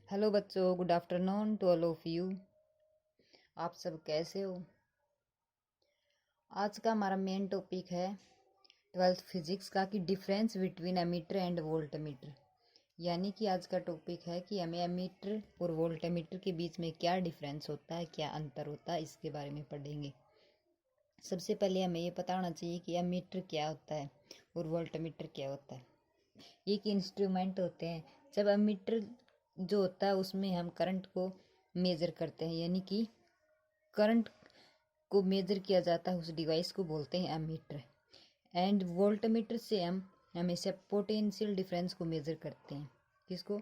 Hello बच्चों, good afternoon to all of you. आप सब कैसे हो? आज का हमारा मेन टॉपिक है ट्वेल्थ फिजिक्स का कि difference between ammeter and voltmeter. यानी कि आज का टॉपिक है कि हमें एमीटर और वोल्टमीटर के बीच में क्या डिफरेंस होता है, क्या अंतर होता है, इसके बारे में पढ़ेंगे। सबसे पहले हमें ये पता होना चाहिए कि एमीटर क्या होता है और वोल्टमीटर क्या होता है। एक इंस्ट्रूमेंट होते हैं। जब एमीटर जो होता है उसमें हम करंट को मेज़र करते हैं, यानी कि करंट को मेज़र किया जाता है, उस डिवाइस को बोलते हैं एमीटर। एंड वोल्टमीटर से हम हमेशा पोटेंशियल डिफरेंस को मेज़र करते हैं। किसको?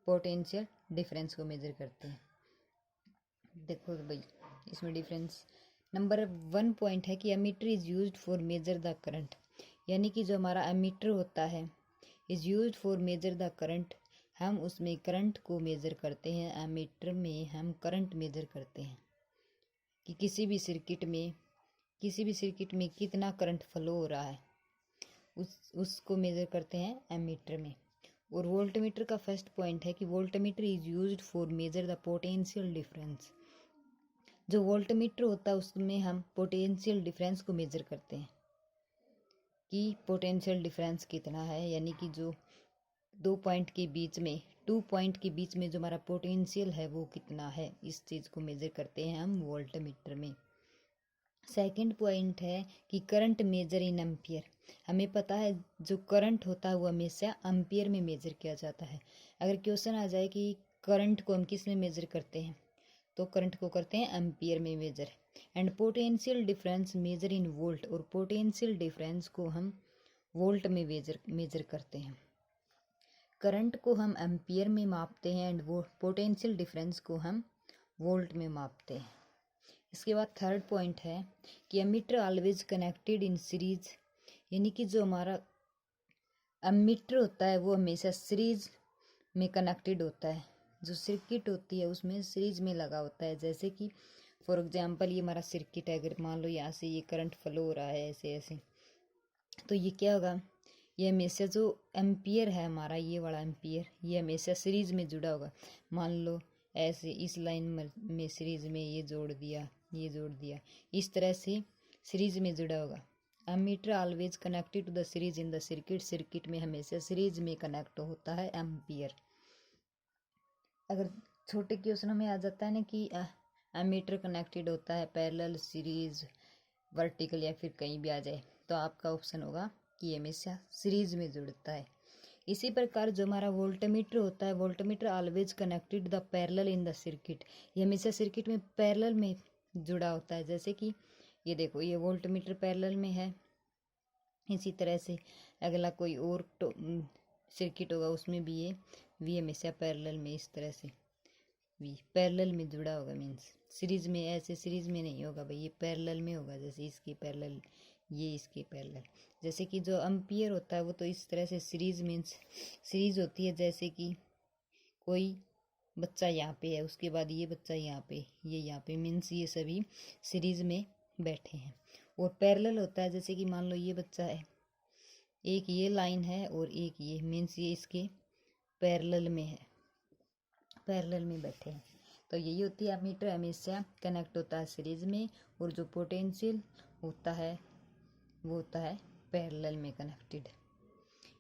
पोटेंशियल डिफरेंस को मेज़र करते हैं। देखो भाई, इसमें डिफरेंस नंबर 1 पॉइंट है कि ammeter is used for measure the current. यानी कि जो हमारा एमीटर होता है is used for measure the current. हम उसमें करंट को मेज़र करते हैं। एमीटर में हम करंट मेज़र करते हैं कि किसी भी सर्किट में कितना करंट फ्लो हो रहा है, उसको मेज़र करते हैं एमीटर में। और वोल्टमीटर का फर्स्ट पॉइंट है कि voltmeter is used for measure the potential difference. जो वोल्टमीटर होता है उसमें हम पोटेंशियल डिफरेंस को मेज़र करते हैं कि पोटेंशियल डिफरेंस कितना है, यानी कि जो 2 पॉइंट के बीच में जो हमारा पोटेंशियल है वो कितना है, इस चीज़ को मेज़र करते हैं हम वोल्टमीटर में। सेकंड पॉइंट है कि करंट मेजर इन एम्पियर। हमें पता है जो करंट होता है वो हमेशा एम्पियर में मेजर किया जाता है। अगर क्वेश्चन आ जाए कि करंट को हम किस में मेजर करते हैं, तो करंट को करते हैं एम्पियर में measure. And potential difference measure in volt, और पोटेंशियल डिफरेंस को हम वोल्ट में मेजर करते हैं। करंट को हम एम्पियर में मापते हैं एंड वो पोटेंशियल डिफरेंस को हम वोल्ट में मापते हैं। इसके बाद थर्ड पॉइंट है कि ammeter always connected in series. यानी कि जो हमारा एमीटर होता है वो हमेशा सीरीज में कनेक्टेड होता है। जो सर्किट होती है उसमें सीरीज में लगा होता है। जैसे कि फॉर एग्जांपल ये हमारा सर्किट है, अगर मान लो यहाँ से ये करंट फ्लो हो रहा है ऐसे ऐसे, तो ये क्या होगा, ये हमेशा जो एम्पियर है हमारा, ये वाला एम्पियर, ये हमेशा सीरीज में जुड़ा होगा। मान लो ऐसे इस लाइन में सीरीज में ये जोड़ दिया, ये जोड़ दिया, इस तरह से सीरीज में जुड़ा होगा। Ammeter always connected to the series in the circuit. Circuit में हमेशा सीरीज में कनेक्ट होता है एम्पियर। अगर छोटे क्वेश्चनों में आ जाता है ना कि एमीटर कनेक्टेड होता है पैरेलल, सीरीज, वर्टिकल, या फिर कहीं भी आ जाए, तो आपका ऑप्शन होगा कि हमेशा सीरीज में जुड़ता है। इसी प्रकार जो हमारा वोल्टमीटर होता है, voltmeter always connected the parallel in the circuit. ये हमेशा सर्किट में पैरेलल में जुड़ा होता है। जैसे कि ये देखो, ये वोल्टमीटर पैरेलल में है। इसी तरह से अगला कोई और सर्किट होगा, उसमें भी ये वी हमेशा पैरेलल में, इस तरह से वी पैरेलल में जुड़ा होगा। मीन्स सीरीज में, ऐसे सीरीज में नहीं होगा भाई, ये पैरेलल में होगा। जैसे इसके पैरेलल, ये इसके पैरेलल। जैसे कि जो एम्पियर होता है वो तो इस तरह से सीरीज मीन्स सीरीज होती है। जैसे कि कोई बच्चा यहाँ पे है, उसके बाद ये बच्चा यहाँ पे, ये यहाँ पे, मीन्स ये सभी सीरीज में बैठे हैं। और पैरेलल होता है, जैसे कि मान लो ये बच्चा है, एक ये लाइन है और एक ये, मीन्स ये इसके पैरेलल में है, पैरेलल में बैठे हैं। तो यही होती है एमीटर हमेशा कनेक्ट होता है सीरीज में, और जो पोटेंशियल होता है वो होता है पैरेलल में कनेक्टेड।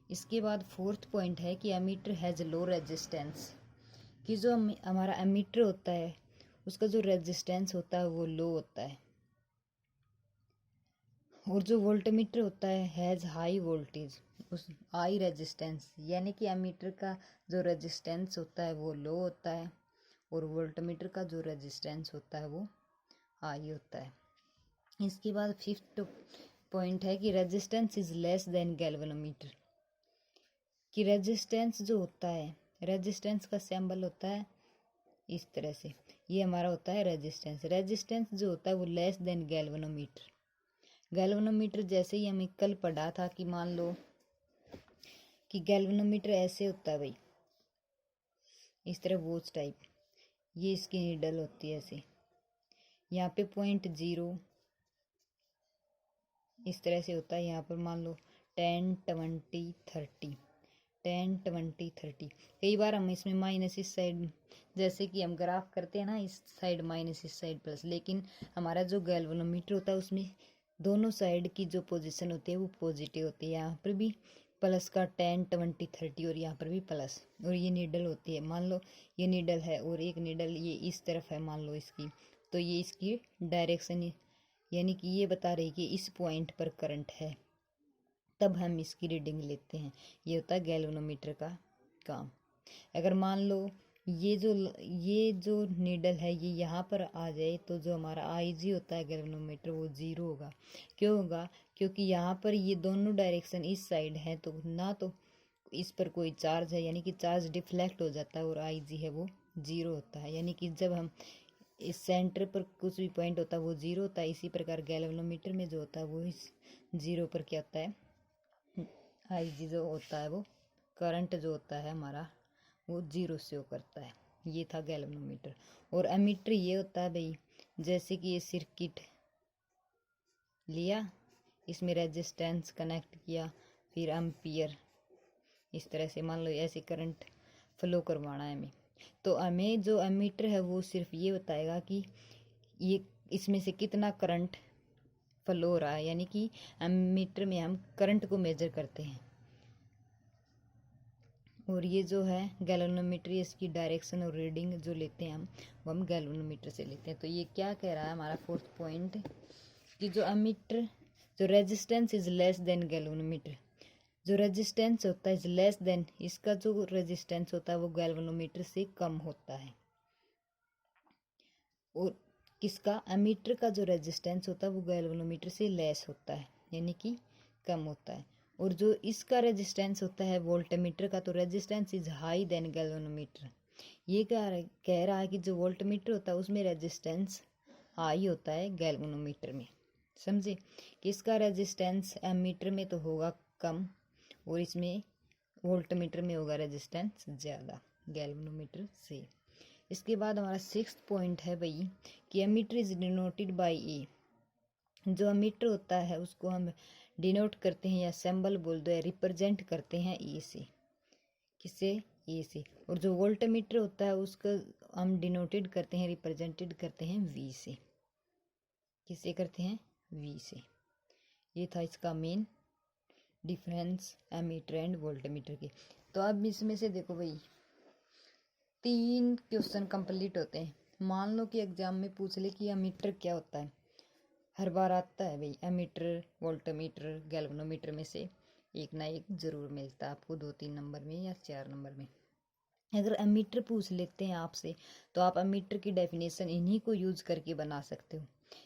इसके बाद फोर्थ पॉइंट है कि एमीटर हैज़ लो रेजिस्टेंस। कि जो हमारा एमीटर होता है उसका जो रेजिस्टेंस होता है वो लो होता है। और जो वोल्टमीटर होता है हैज़ हाई वोल्टेज, उस हाई रेजिस्टेंस, यानी कि एमीटर का जो रेजिस्टेंस होता है वो लो होता है और वोल्टमीटर का जो रेजिस्टेंस होता है वो हाई होता है। इसके बाद फिफ्थ पॉइंट है कि resistance is less than galvanometer. कि रेजिस्टेंस जो होता है, रेजिस्टेंस का सिंबल होता है इस तरह से, ये हमारा होता है रेजिस्टेंस। रेजिस्टेंस जो होता है वो लेस देन गैल्वेनोमीटर। गैल्वेनोमीटर जैसे ही हमें कल पढ़ा था कि मान लो कि गैल्वेनोमीटर ऐसे होता है भाई, इस तरह वॉच टाइप, ये इसकी नीडल होती है ऐसे, यहाँ पे 0.0 इस तरह से होता है। यहाँ पर मान लो 10, 20, 30, 10 20 30। कई बार हम इसमें माइनस इस साइड, जैसे कि हम ग्राफ करते हैं ना, इस साइड माइनस इस साइड प्लस, लेकिन हमारा जो गैल्वेनोमीटर होता है उसमें दोनों साइड की जो पोजीशन होती है वो पॉजिटिव होती है। यहाँ पर भी प्लस का 10 20 30 और यहाँ पर भी प्लस, और ये नीडल होती है। मान लो ये नीडल है और एक नीडल ये इस तरफ है मान लो इसकी, तो ये इसकी डायरेक्शन, यानी कि ये बता रही कि इस पॉइंट पर करंट है, तब हम इसकी रीडिंग लेते हैं। ये होता है गैल्वेनोमीटर का काम। अगर मान लो ये जो नीडल है ये यहाँ पर आ जाए, तो जो हमारा IG होता है गैल्वेनोमीटर वो 0 होगा। क्यों होगा? क्योंकि यहाँ पर ये दोनों डायरेक्शन इस साइड है, तो ना तो इस पर कोई चार्ज है, यानी कि चार्ज डिफ्लेक्ट हो जाता है, और IG है वो 0 होता है। यानी कि जब हम इस सेंटर पर कुछ भी पॉइंट होता है वो 0 होता है। इसी प्रकार गैल्वेनोमीटर में जो होता है वो इस 0 पर क्या होता है, IG जो होता है, वो करंट जो होता है हमारा वो 0 शो करता है। ये था गैल्वेनोमीटर। और एमीटर ये होता है भाई, जैसे कि ये सर्किट लिया, इसमें रेजिस्टेंस कनेक्ट किया, फिर एम्पियर, इस तरह से मान लो ऐसे करंट फ्लो करवाना है हमें, तो हमें जो एमीटर है वो सिर्फ ये बताएगा कि ये इसमें से कितना करंट फ्लो हो रहा है। यानी कि एमीटर में हम करंट को मेजर करते हैं, और ये जो है गैल्वेनोमीटर, इसकी डायरेक्शन और रीडिंग जो लेते हैं वो हम गैल्वेनोमीटर से लेते हैं। तो ये क्या कह रहा है हमारा फोर्थ पॉइंट, कि जो एमीटर, जो resistance is less than galvanometer, जो रेजिस्टेंस होता है इज लेस देन, इसका जो रेजिस्टेंस होता है वो गैल्वेनोमीटर से कम होता है। और किसका, एमीटर का जो रेजिस्टेंस होता है वो गैल्वेनोमीटर से लेस होता है, यानी कि कम होता है। और जो इसका रेजिस्टेंस होता है वोल्टमीटर का, तो resistance is high than galvanometer. ये कह रहा है कि जो वोल्टमीटर होता है उसमें रेजिस्टेंस हाई होता है गैल्वेनोमीटर में। समझे कि इसका रेजिस्टेंस एमीटर में तो होगा कम, और इसमें वोल्टमीटर में होगा रेजिस्टेंस ज़्यादा गैल्वेनोमीटर से। इसके बाद हमारा सिक्स्थ पॉइंट है भाई कि एमीटर इज डिनोटेड बाय ए। जो एमीटर होता है उसको हम डिनोट करते हैं, या सिंबल बोल दो, या रिप्रेजेंट करते हैं ए से। किससे? ए से। और जो वोल्टमीटर होता है उसको हम डिनोटेड करते हैं, रिप्रेजेंटेड करते हैं वी से। किससे करते हैं? वी से। ये था इसका main difference ammeter and voltmeter के। तो अब इसमें से देखो भाई 3 क्वेश्चन कंप्लीट होते हैं। मान लो कि एग्जाम में पूछ ले कि एमीटर क्या होता है, हर बार आता है भाई, एमीटर, वोल्टमीटर, गैल्वेनोमीटर में से एक ना एक जरूर मिलता है आपको 2-3 नंबर में या 4 नंबर में। अगर एमीटर पूछ लेते हैं आपसे, तो आप एमीटर की डेफिनेशन इन्हीं को यूज करके बना सकते हो,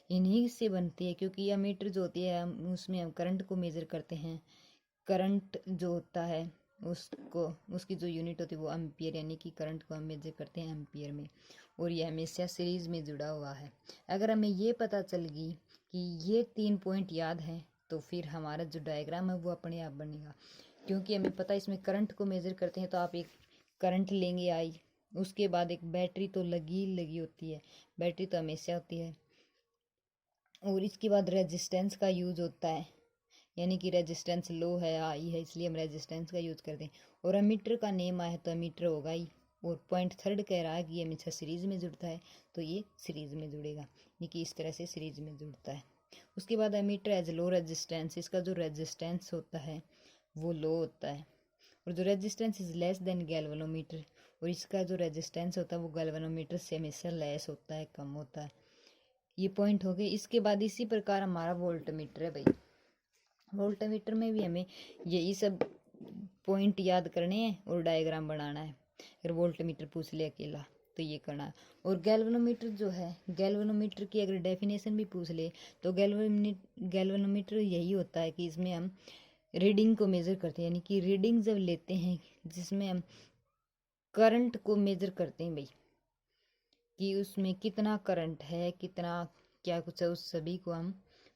इन्हीं से बनती है। क्योंकि एमीटर जो होती है उसमें हम करंट को मेजर करते हैं। करंट जो होता है उसको, उसकी जो यूनिट होती है वो एम्पियर, यानी कि करंट को हम मेजर करते हैं एम्पियर में, और ये हमेशा सीरीज में जुड़ा हुआ है। अगर हमें ये पता चल गई कि ये 3 पॉइंट याद हैं, तो फिर हमारा जो डायग्राम है वो अपने आप बनेगा। क्योंकि हमें पता है इसमें करंट को मेजर करते हैं, तो आप एक करंट लेंगे आई, उसके बाद एक बैटरी तो लगी होती है, बैटरी तो हमेशा होती है, और इसके बाद रेजिस्टेंस का यूज होता है, यानी कि रेजिस्टेंस लो है, हाई है, इसलिए हम रेजिस्टेंस का यूज करते हैं। और एमीटर का नेम आया तो एमीटर होगा ही। और पॉइंट थर्ड कह रहा है कि ये हमेशा सीरीज में जुड़ता है, तो ये सीरीज में जुड़ेगा, यानी कि इस तरह से सीरीज में जुड़ता है। उसके बाद एमीटर एज लो रेजिस्टेंस, इसका जो रेजिस्टेंस होता है वो लो होता है। और जो resistance is less than galvanometer, और इसका जो रेजिस्टेंस होता है वो गैल्वेनोमीटर से हमेशा लेस होता है, कम होता है। ये पॉइंट हो गए। इसके बाद इसी प्रकार हमारा वोल्टमीटर है भाई। वोल्टमीटर में भी हमें यही सब पॉइंट याद करने हैं और डायग्राम बनाना है। अगर वोल्टमीटर पूछ ले अकेला तो ये करना है। और गैल्वेनोमीटर जो है, गैल्वेनोमीटर की अगर डेफिनेशन भी पूछ ले तो गैल्वेनोमीटर यही होता है कि इसमें हम रीडिंग को मेजर करते हैं, यानी कि रीडिंग जब लेते हैं जिसमें हम करंट को मेजर करते हैं भाई, कि उसमें कितना करंट है, कितना क्या कुछ है, उस सभी को हम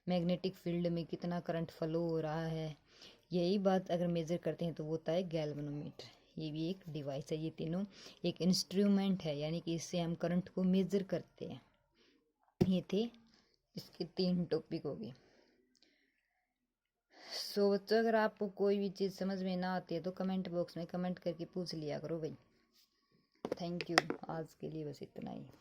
मैग्नेटिक फील्ड में कितना करंट फ्लो हो रहा है, यही बात अगर मेजर करते हैं तो वो होता है गैल्वेनोमीटर। ये भी एक डिवाइस है, ये तीनों एक इंस्ट्रूमेंट है, यानी कि इससे हम करंट को मेजर करते हैं। ये थे इसके 3 टॉपिक हो गए। सो बच्चों, अगर आपको कोई भी चीज़ समझ में ना आती है तो कमेंट बॉक्स में कमेंट करके पूछ लिया करो भाई। थैंक यू, आज के लिए बस इतना ही।